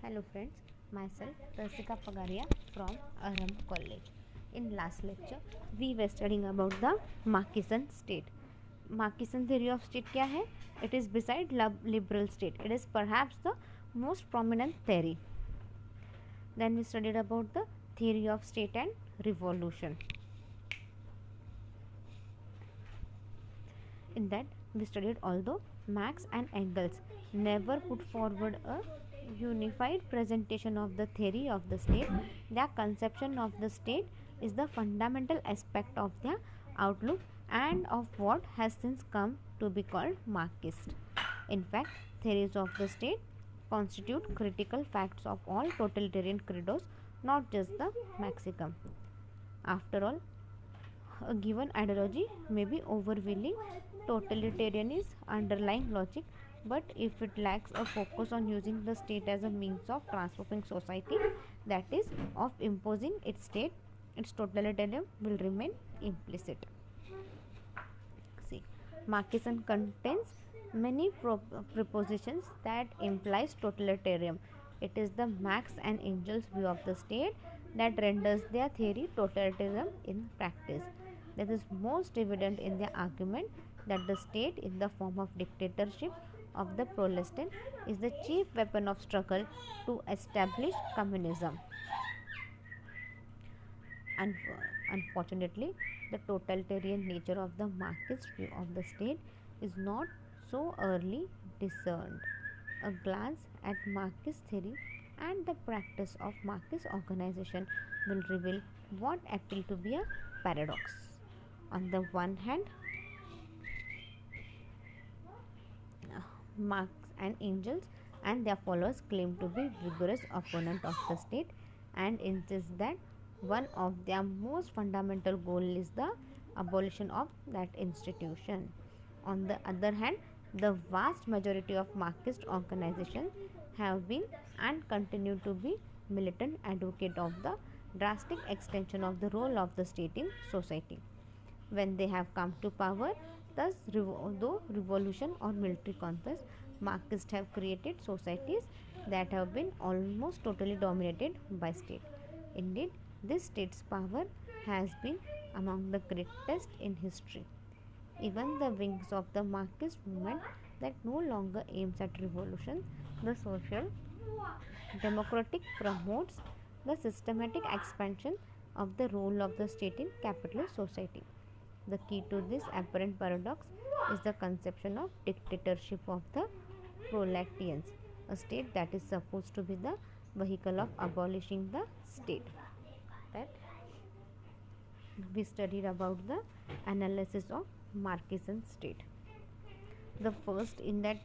Hello friends, myself Rasika Pagaria from Aram College. In last lecture, we were studying about the Marxian state. Marxian theory of state क्या है? It is beside liberal state. It is perhaps the most prominent theory. Then we studied about the theory of state and revolution. In that, we studied although Marx and Engels never put forward a unified presentation of the theory of the state, their conception of the state is the fundamental aspect of their outlook and of what has since come to be called Marxist. In fact, theories of the state constitute critical facts of all totalitarian credos, not just the maximum. After all, a given ideology may be overwhelming totalitarianism underlying logic, but if it lacks a focus on using the state as a means of transforming society, that is, of imposing its state, its totalitarianism will remain implicit. See, Marxism contains many propositions that implies totalitarianism. It is the Marx and Engels view of the state that renders their theory totalitarianism in practice. This is most evident in their argument that the state in the form of dictatorship of the proletariat is the chief weapon of struggle to establish communism. And unfortunately, the totalitarian nature of the Marxist view of the state is not so early discerned. A glance at Marxist theory and the practice of Marxist organization will reveal what appeal to be a paradox. On the one hand, Marx and Engels and their followers claim to be rigorous opponents of the state and insist that one of their most fundamental goals is the abolition of that institution. On the other hand, the vast majority of Marxist organizations have been and continue to be militant advocates of the drastic extension of the role of the state in society. When they have come to power, thus though revolution or military conquest, Marxists have created societies that have been almost totally dominated by state. Indeed, this state's power has been among the greatest in history. Even the wings of the Marxist movement that no longer aims at revolution, the social democratic promotes the systematic expansion of the role of the state in capitalist society. The key to this apparent paradox is the conception of dictatorship of the proletarians, a state that is supposed to be the vehicle of abolishing the state. That we studied about the analysis of Marxian state. The first in that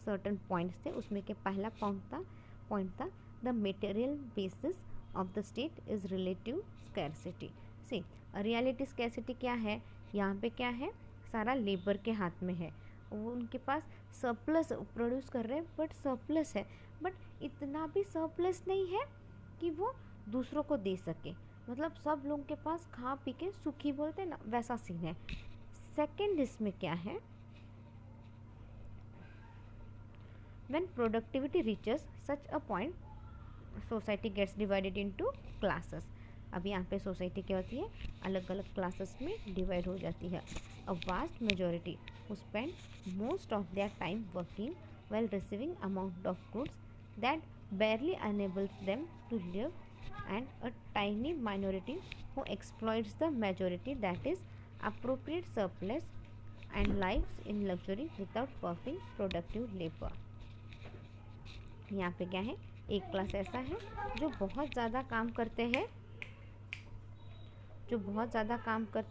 certain points थे उसमें के पहला point था the material basis of the state is relative scarcity. See, reality scarcity क्या है? यहाँ पे क्या है? सारा लेबर के हाथ में है. वो उनके पास सरप्लस प्रोड्यूस कर रहे हैं, बट सरप्लस है, बट इतना भी सरप्लस नहीं है कि वो दूसरों को दे सके. मतलब सब लोगों के पास खा पी के सुखी बोलते हैं ना, वैसा सीन है. सेकेंड इसमें क्या है? When productivity reaches such a point, society gets divided into classes. अब यहाँ पे सोसाइटी क्या होती है? अलग अलग क्लासेस में डिवाइड हो जाती है. A vast majority who spend most of their time working while receiving amount of goods that barely enables them to live, and a tiny minority who exploits the majority that is appropriate surplus and lives in luxury without performing productive labor. यहाँ पे क्या है? एक class ऐसा है जो बहुत ज़्यादा काम करते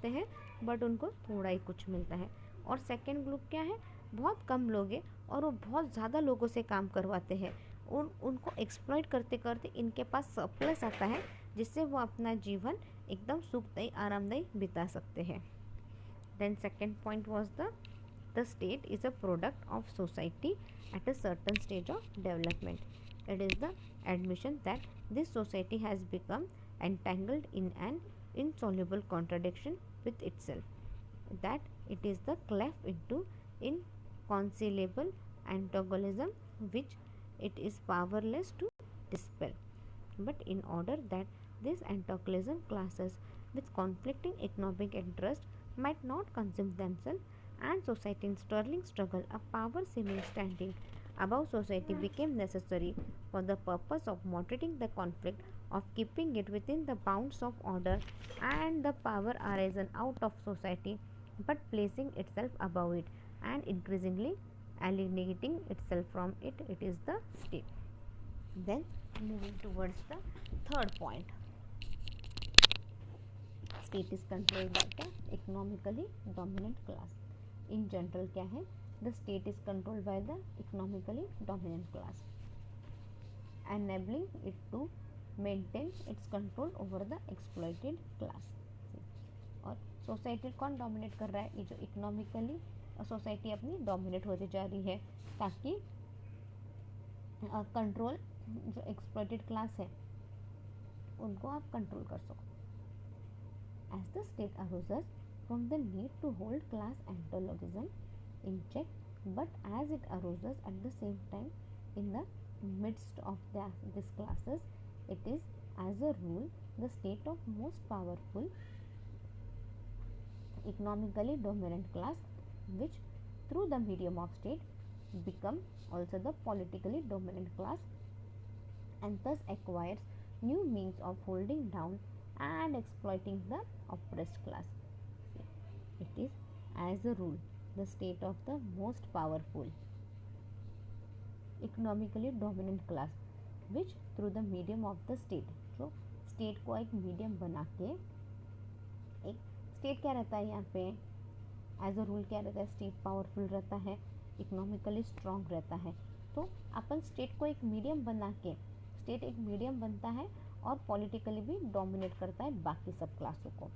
हैं बट उनको थोड़ा ही कुछ मिलता है. और सेकेंड ग्रुप क्या है? बहुत कम लोग हैं और वो बहुत ज़्यादा लोगों से काम करवाते हैं. उनको एक्सप्लॉइट करते करते इनके पास सरप्लस आता है जिससे वो अपना जीवन एकदम सुखदायी आरामदायी बिता सकते हैं. Then second point was the state is a product of society at a certain stage of development. It is the admission that this society has become entangled in an insoluble contradiction with itself, that it is the cleft into inconcilable antagonism which it is powerless to dispel. But in order that this antagonism classes with conflicting economic interests might not consume themselves, and society in sterling struggle, a power seeming standing above society became necessary for the purpose of moderating the conflict, of keeping it within the bounds of order, and the power arisen out of society but placing itself above it and increasingly alienating itself from it, it is the state. Then moving towards the third point, state is controlled by क्या, economically dominant class. In general क्या है, the state is controlled by the economically dominant class, enabling it to maintain its control over the exploited class. और society कौन dominate कर रहा है, ये जो इकोनॉमिकली सोसाइटी अपनी डोमिनेट होती जा रही है ताकि कंट्रोल जो एक्सप्लॉइटेड क्लास है उनको आप कंट्रोल कर सको. As the state arises from the need to hold class antagonism in check, but as it arises at the same time in the midst of these classes, it is as a rule the state of most powerful economically dominant class, which through the medium of state become also the politically dominant class, and thus acquires new means of holding down and exploiting the oppressed class. It is as a rule the state of the most powerful economically dominant class, which through the medium of the state, जो state को एक medium बना के, एक state क्या रहता है यहाँ पे, एज अ रूल क्या रहता है, स्टेट पावरफुल रहता है, इकोनॉमिकली स्ट्रॉन्ग रहता है. तो अपन स्टेट को एक मीडियम बना के, स्टेट एक मीडियम बनता है और पॉलिटिकली भी डोमिनेट करता है बाकी सब क्लासों को,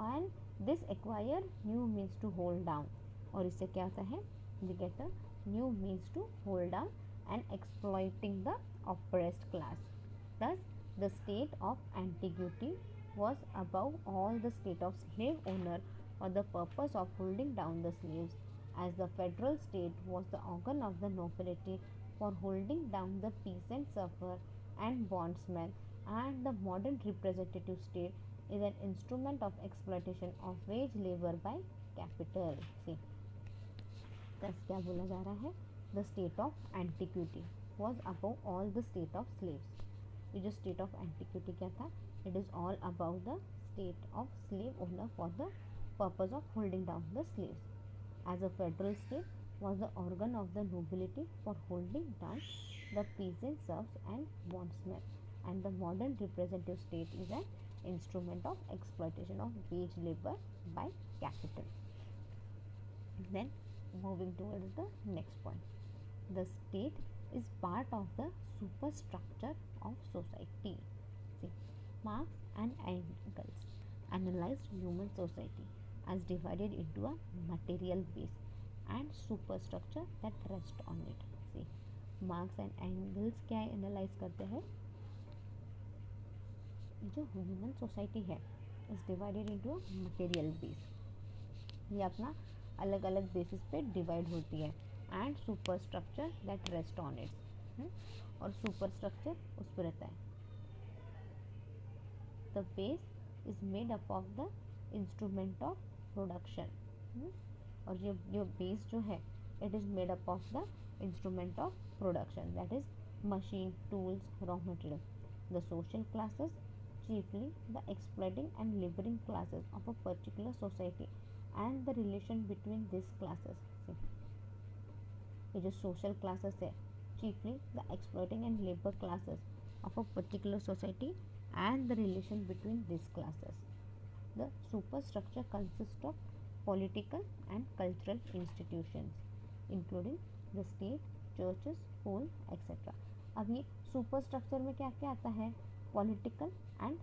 and this acquire new means to hold down, और इससे क्या होता है, we get a new means to hold down and exploiting the oppressed class. Thus, the state of antiquity was above all the state of slave owner for the purpose of holding down the slaves, as the federal state was the organ of the nobility for holding down the peasant sufferer and bondsman, and the modern representative state is an instrument of exploitation of wage labor by capital. See, thus क्या बोला जा रहा है, the state of antiquity was above all the state of slaves. ये जो state of antiquity क्या था, it is all about the state of slave owner for the purpose of holding down the slaves, as a federal state was the organ of the nobility for holding down the peasant serfs and bondsmen, and the modern representative state is an instrument of exploitation of wage labor by capital. Then moving towards the next point, the state is part of the superstructure of society. See, Marx and Engels analyzed human society as divided into a material base and superstructure that rest on it. See, Marx and Engels क्या analyse करते हैं, जो human society है is divided into material base, ये अपना अलग अलग basis पे डिवाइड होती है, and super structure that rest on it, और सुपर स्ट्रक्चर उस पर रहता है. The base is made up of the instrument of production, और ये बेस जो है it is made up of the instrument of production, that is machine, tools, raw material. The social classes chiefly the exploiting and laboring classes of a particular society and the relation between these classes. See, ये जो social classes है, chiefly the exploiting and labor classes of a particular society and the relation between these classes. The superstructure consists of political and cultural institutions including the state, churches, school, etc. अब ये superstructure में क्या क्या आता है, political and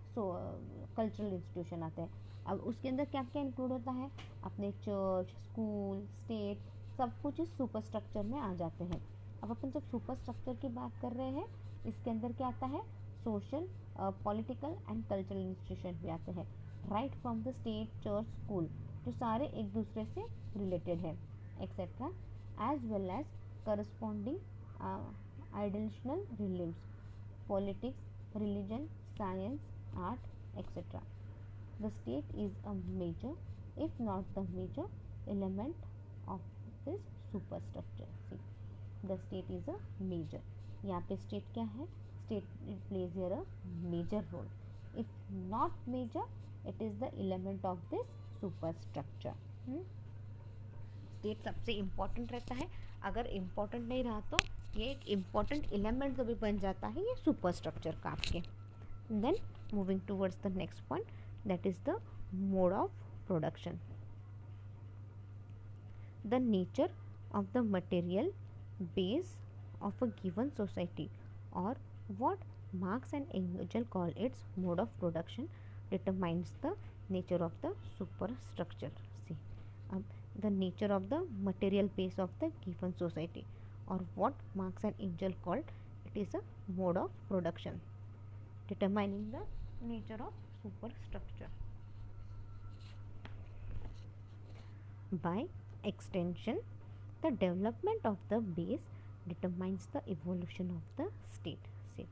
cultural institution आते हैं. अब उसके अंदर क्या क्या इंक्लूड होता है, अपने चर्च, स्कूल, स्टेट, सब कुछ इस सुपर स्ट्रक्चर में आ जाते हैं. अब अपन जब सुपर स्ट्रक्चर की बात कर रहे हैं, इसके अंदर क्या आता है, social, political and cultural institution भी आते हैं, right from the state, church, school, जो सारे एक दूसरे से रिलेटेड है, etcetera, as well as corresponding ideational relieves, politics, religion, science, art, etc. The state is a major, if not the major, element of this superstructure. See, the state is a major. यहाँ पे state क्या है? State it plays here a major role. If not major, it is the element of this superstructure. State सबसे important रहता है. अगर important नहीं रहा तो ये एक इम्पोर्टेंट एलिमेंट तो भी बन जाता है ये सुपरस्ट्रक्चर का आपके. Then moving towards the next point, that is the mode of production. The nature of the material base of a given society or what Marx and Engels call its mode of production determines the nature of the superstructure. See, the nature of the material base of the given society or what Marx and Engels called it is a mode of production determining the nature of superstructure. By extension, the development of the base determines the evolution of the state. See,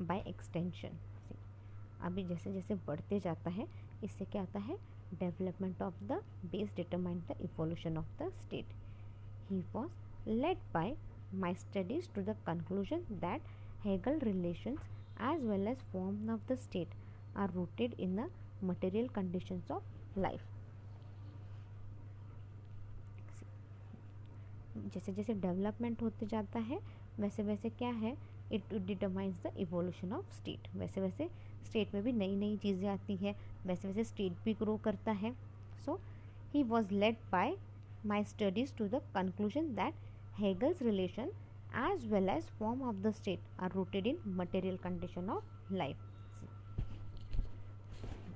by extension, see, अभी जैसे जैसे बढ़ते जाता है इससे क्या आता है, development of the base determines the evolution of the state. He was led by my studies to the conclusion that Hegel relations as well as form of the state are rooted in the material conditions of life. जैसे जैसे development होते जाता है वैसे वैसे क्या है, it determines the evolution of state. वैसे वैसे स्टेट में भी नई नई चीज़ें आती है, वैसे वैसे स्टेट भी ग्रो करता है. So he was led by my studies to the conclusion that Hegel's relation as well as form of the state are rooted in material condition of life.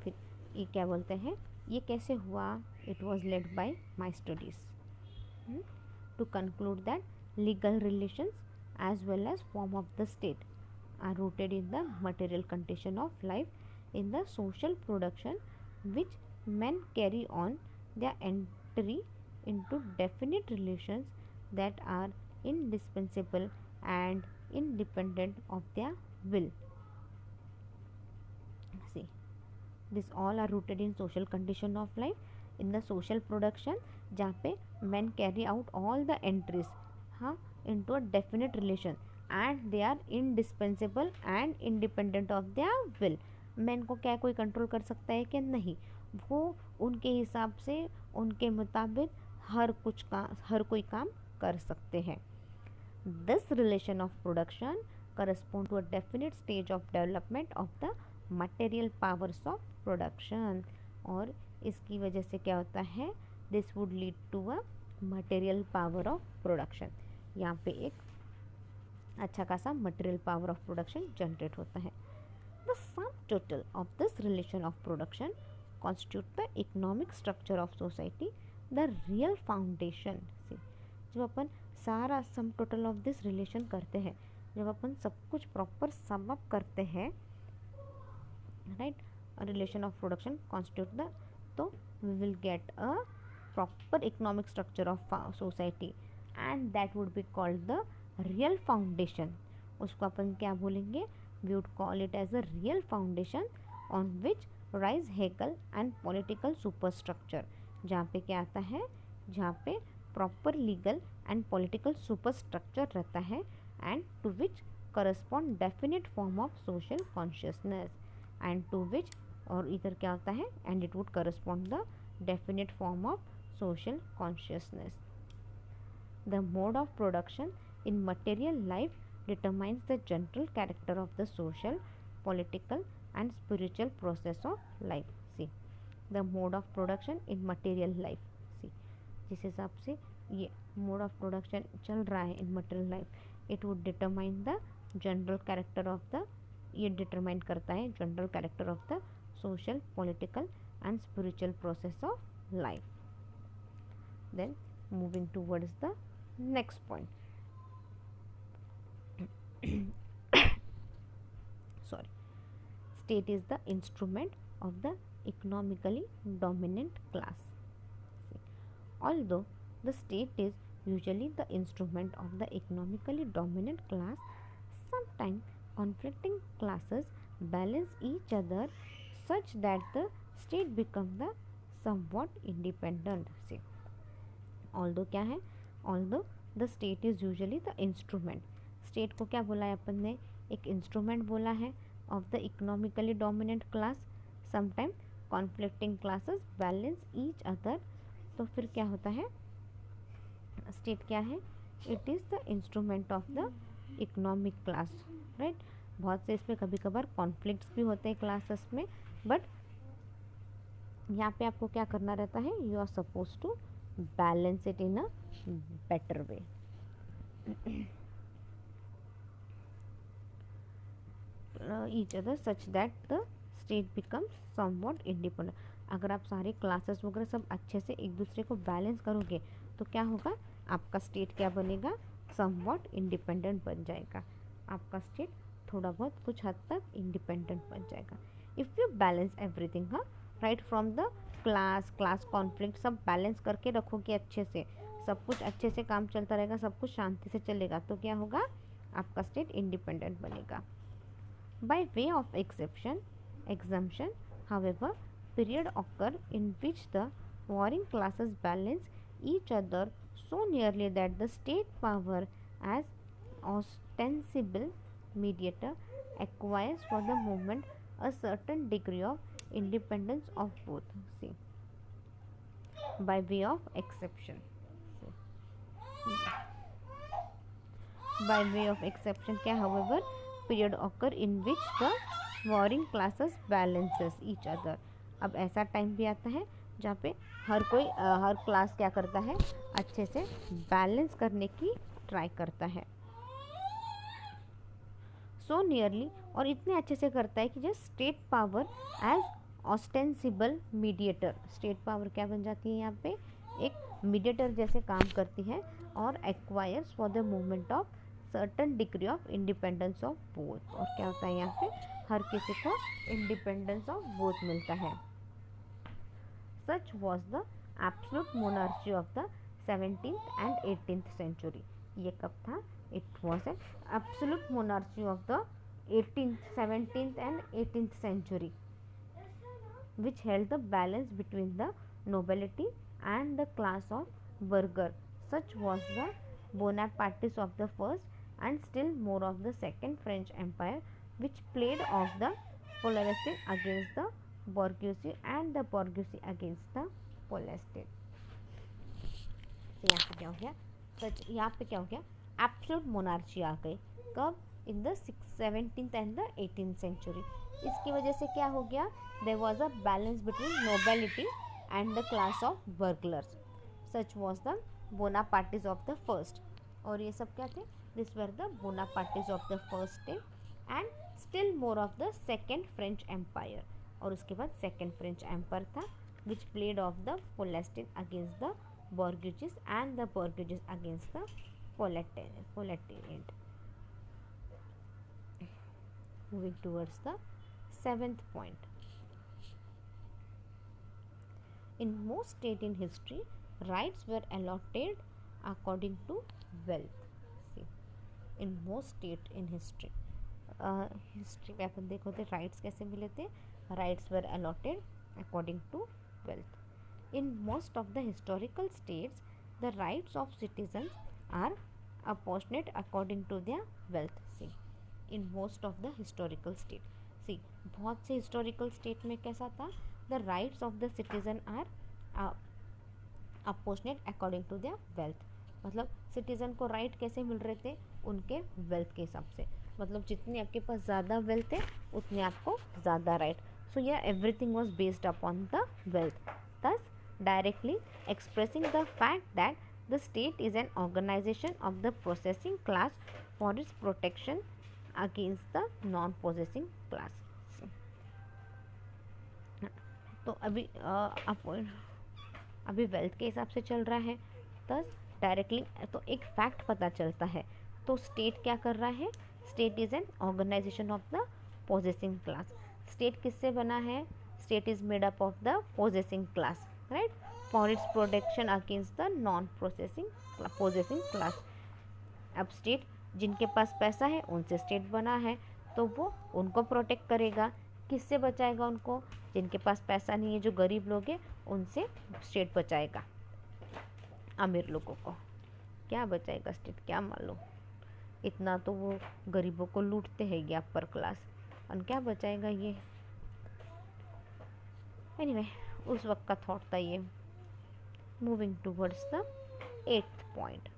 फिर ये क्या बोलते हैं, ये कैसे हुआ, it was led by my studies to conclude that legal relations as well as form of the state are rooted in the material condition of life in the social production which men carry on their entry into definite relations that are indispensable and independent of their will. See, this all are rooted in social condition of life in the social production जहाँ पे men carry out all the entries into a definite relation and they are indispensable and independent of their will. men को क्या कोई control कर सकता है कि नहीं, वो उनके हिसाब से उनके मुताबिक हर कोई काम कर सकते हैं. This relation of production correspond to a definite stage of development of the material powers of production. और इसकी वजह से क्या होता है, this would lead to a material power of production. यहाँ पे एक अच्छा खासा material power of production generate होता है. The sum total of this relation of production constitute the economic structure of society, the real foundation. से जब अपन सारा sum total of this relation करते हैं, जब अपन सब कुछ प्रॉपर सम अप करते हैं, right, relation of production constitute the, तो we will get a proper economic structure of society and that would be called the real foundation. उसको अपन क्या बोलेंगे, we would call it as a real foundation on which rise Hegel and political superstructure. जहाँ पे क्या आता है, जहाँ पे proper legal and political superstructure रहता है and to which correspond definite form of social consciousness and to which, और इधर क्या होता है, and it would correspond the definite form of social consciousness. The mode of production in material life determines the general character of the social, political and spiritual process of life. See, the mode of production in material life. See, जिस हिसाब से ये mode of production चल रहा है in material life, it would determine the general character of the, ये determine करता है general character of the social, political and spiritual process of life. Then moving towards the next point. Sorry. State is the instrument of the economically dominant class. Although the state is usually the instrument of the economically dominant class, sometimes conflicting classes balance each other such that the state become the somewhat independent. See, although क्या है, although the state is usually the instrument, state को क्या बोला है अपन ने, एक instrument बोला है of the economically dominant class, sometimes conflicting classes balance each other. तो फिर क्या होता है, स्टेट क्या है, it is the instrument of the economic class, right. बहुत से इसमें कभी कभार कॉन्फ्लिक्ट्स भी होते हैं क्लासेस में, बट यहाँ पे आपको क्या करना रहता है, you are suppose to balance it in a better way. Each other such that the state becomes somewhat independent. अगर आप सारे क्लासेस वगैरह सब अच्छे से एक दूसरे को बैलेंस करोगे तो क्या होगा, आपका स्टेट क्या बनेगा, समवॉट इंडिपेंडेंट बन जाएगा. आपका स्टेट थोड़ा बहुत कुछ हद तक इंडिपेंडेंट बन जाएगा. इफ़ यू बैलेंस एवरीथिंग, हाँ, right from the class conflict सब बैलेंस करके रखोगे अच्छे से, सब कुछ अच्छे से काम चलता रहेगा, सब कुछ शांति से चलेगा, तो क्या होगा, आपका स्टेट इंडिपेंडेंट बनेगा. By way of exemption, however, period occur in which the warring classes balance each other so nearly that the state power as ostensible mediator acquires for the moment a certain degree of independence of both. See, by way of exception. By way of exception क्या, however, period occur in which the warring classes balances each other. अब ऐसा time भी आता है जहाँ पे हर class क्या करता है, अच्छे से बैलेंस करने की ट्राई करता है. सो नियरली, और इतने अच्छे से करता है कि जो state power as ostensible mediator, state power क्या बन जाती है यहाँ पे, एक मीडिएटर जैसे काम करती है, और acquires for the movement of certain degree of independence of both. और क्या होता है यहाँ पे, हर किसी को इंडिपेंडेंस ऑफ बोथ मिलता है. सच was the absolute monarchy of the 17th and 18th century. ये कब था, it was an absolute monarchy of the 17th and 18th century, which held the balance between the nobility and the class of burgher. Such was the Bonapartism of the first and still more of the second French Empire, which played off the pluralistic against the bourgeoisie and the bourgeoisie against the proletariat. यहाँ पे क्या हो गया, सच यहाँ पे क्या हो गया, एब्सोल्यूट मोनार्ची आ गई. कब, in the 17th and the 18th century. इसकी वजह से क्या हो गया, there was a balance between nobility and the class of burghers. Such was the Bonapartism of the first. और ये सब क्या थे, this were the Bonapartism of the first day and still more of the second French Empire. और उसके बाद second French Empire था, which played off the पोलेस्टिन against the bourgeoisie and the bourgeoisie against the proletariat. Moving towards the 7th point. In most states in history, rights were allotted according to wealth. See, in most states in history, history में अपन देखो तो rights कैसे मिले थे, rights were allotted according to wealth. In most of the historical states, the rights of citizens are apportioned according to their wealth. See, in most of the historical state, see, बहुत से historical state में कैसा था, the rights of the citizen are apportioned according to their wealth. मतलब citizen को right कैसे मिल रहे थे, उनके वेल्थ के हिसाब से. मतलब जितनी आपके पास ज़्यादा वेल्थ है उतने आपको ज़्यादा राइट. सो या everything was based upon the wealth, thus directly expressing the fact that the state is an organization of the possessing class for its protection against the non-possessing class. तो अभी वेल्थ के हिसाब से चल रहा है, thus डायरेक्टली तो एक फैक्ट पता चलता है. तो स्टेट क्या कर रहा है, state is an organization of the possessing class. State किससे बना है, state is made up of the possessing class, right, for its protection against the non possessing class. अब स्टेट जिनके पास पैसा है उनसे स्टेट बना है, तो वो उनको प्रोटेक्ट करेगा। किससे बचाएगा उनको? जिनके पास पैसा नहीं है, जो गरीब लोग हैं, उनसे स्टेट बचाएगा। अमीर लोगों को क्या बचाएगा स्टेट, क्या मालूम। इतना तो वो गरीबों को लूटते हैं ये अपर क्लास, और क्या बचाएगा ये। एनीवे, उस वक्त का थॉट था ये। Moving towards the 8th point.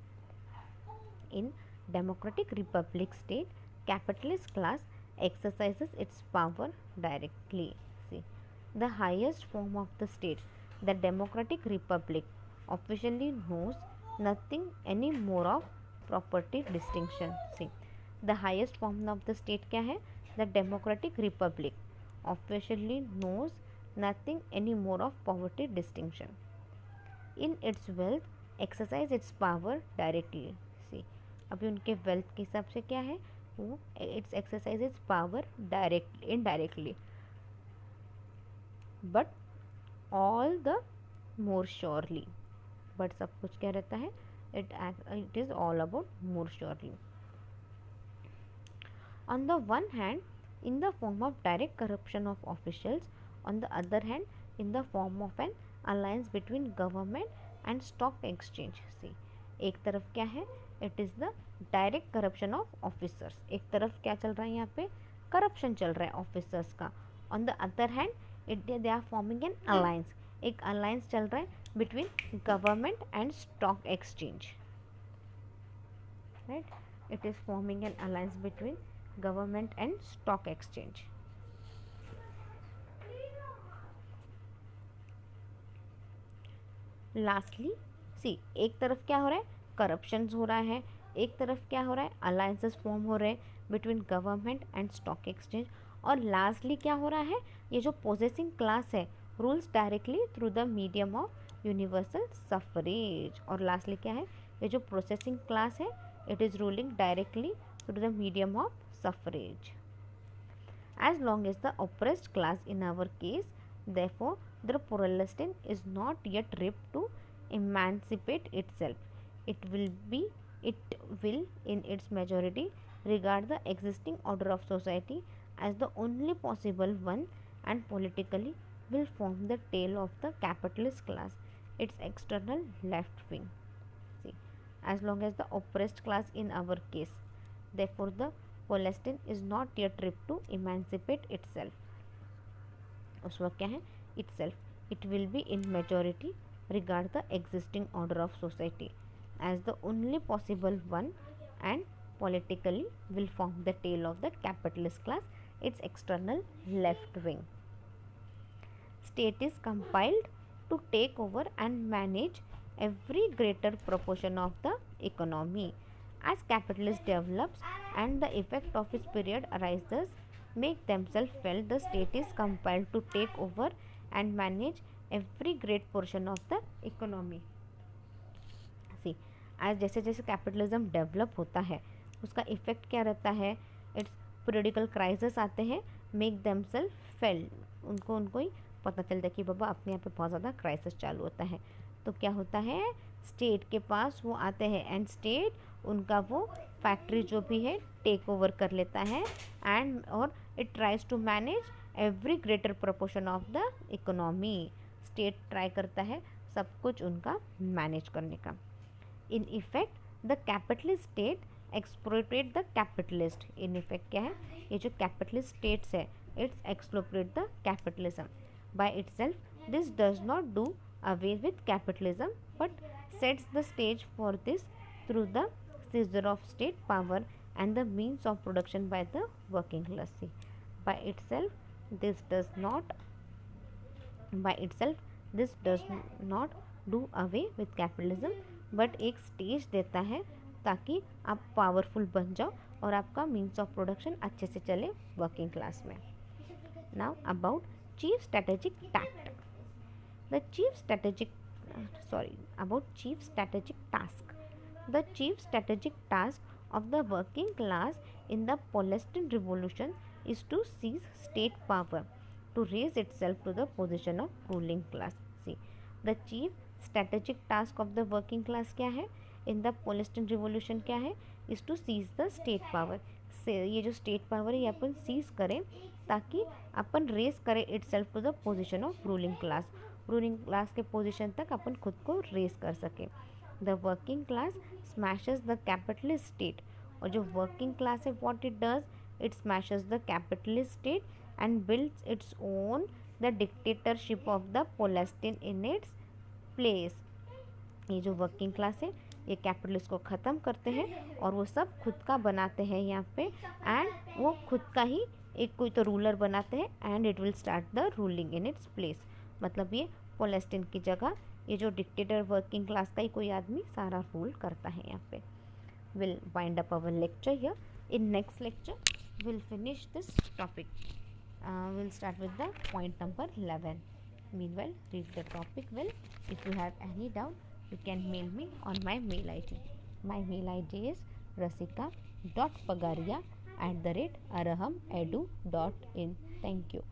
In democratic republic state, capitalist class exercises its power directly. See, the highest form of the state, the democratic republic, officially knows nothing any more of property distinction. See, the highest form of the state क्या है? The democratic republic officially knows nothing any more of poverty distinction. In its wealth, exercise its power directly. See, अभी उनके wealth के हिसाब से क्या है, वो it's exercise is power direct indirectly, but all the more surely. But सब कुछ क्या रहता है, it is all about more surely. On the one hand in the form of direct corruption of officials, on the other hand in the form of an alliance between government and stock exchange. See, एक तरफ क्या है, it is the direct corruption of officers. एक तरफ क्या चल रहा है, यहाँ पे करप्शन चल रहा है ऑफिसर्स का। On the other hand it they are forming an alliance, एक अलायंस चल रहा है between government and stock exchange, right. It is forming an alliance between government and stock exchange. Lastly C, एक तरफ क्या हो रहा है, करप्शन हो रहा है, एक तरफ क्या हो रहा है, अलायंसेस फॉर्म हो रहे हैं between government and stock exchange, और लास्टली क्या हो रहा है, ये जो पोजेसिंग क्लास है rules directly through the medium of universal suffrage. और लास्टली क्या है, ये जो प्रोसेसिंग क्लास है it is ruling directly through the medium of suffrage. As long as the oppressed class in our case, therefore, the Protestant is not yet ripe to emancipate itself. It will in its majority regard the existing order of society as the only possible one, and politically will form the tail of the capitalist class, its external left wing. See, as long as the oppressed class in our case, therefore the Palestine is not yet ripe to emancipate itself. उस वक्त क्या है, itself, it will be in majority regard the existing order of society as the only possible one, and politically will form the tail of the capitalist class, its external left wing. State is compelled to take over and manage every greater proportion of the economy. As capitalism develops and the effect of its period arises make themselves felt, the state is compelled to take over and manage every great portion of the economy. See, आज जैसे जैसे capitalism develop होता है उसका effect क्या रहता है, it's periodical crisis आते हैं, मेक देमसेल्फ फेल, उनको ही पता चलता है कि बाबा अपने यहाँ पे बहुत ज़्यादा क्राइसिस चालू होता है। तो क्या होता है, स्टेट के पास वो आते हैं एंड स्टेट उनका वो फैक्ट्री जो भी है टेक ओवर कर लेता है, एंड और it tries to manage every greater proportion of the economy. State try करता है सब कुछ उनका मैनेज करने का। In effect the capitalist state exploited the capitalist. In effect क्या है, ये जो कैपिटलिस्ट स्टेट्स है it's exploited the capitalism. By itself this does not do away with capitalism but sets the stage for this through the seizure of state power and the means of production by the working class. By itself this does not do away with capitalism but एक stage देता है ताकि आप powerful बन जाओ और आपका means of production अच्छे से चले वर्किंग क्लास में। Now about chief strategic tact. The chief strategic about chief strategic task. The chief strategic task of the working class in the Palestine revolution is to seize state power to raise itself to the position of ruling class. See, the chief strategic task of the working class क्या है in the Palestine revolution क्या है, is to seize the state power. से ये जो state power है ये अपन seize करें ताकि अपन रेस करें itself to the position of ruling class के पोजिशन तक अपन खुद को रेस कर सकें। The working class smashes the capitalist state, और जो वर्किंग क्लास है what it does, it smashes the capitalist state and builds its own the dictatorship of the पोलेस्टीन इन इट्स प्लेस। ये जो वर्किंग क्लास है ये कैपिटलिस्ट को ख़त्म करते हैं और वो सब खुद का बनाते हैं यहाँ पे, एंड वो खुद का ही एक कोई तो रूलर बनाते हैं and it will start the ruling in its place. मतलब ये पोलेस्टीन की जगह ये जो डिक्टेटर वर्किंग क्लास का ही कोई आदमी सारा रूल करता है यहाँ पे। Will wind up our lecture here. In next lecture will finish this topic. We'll start with the point number 11. Meanwhile, read the topic well. If you have any doubt, you can mail me on my mail ID. My mail ID is rasika.pagaria@arahamedu.in. Thank you.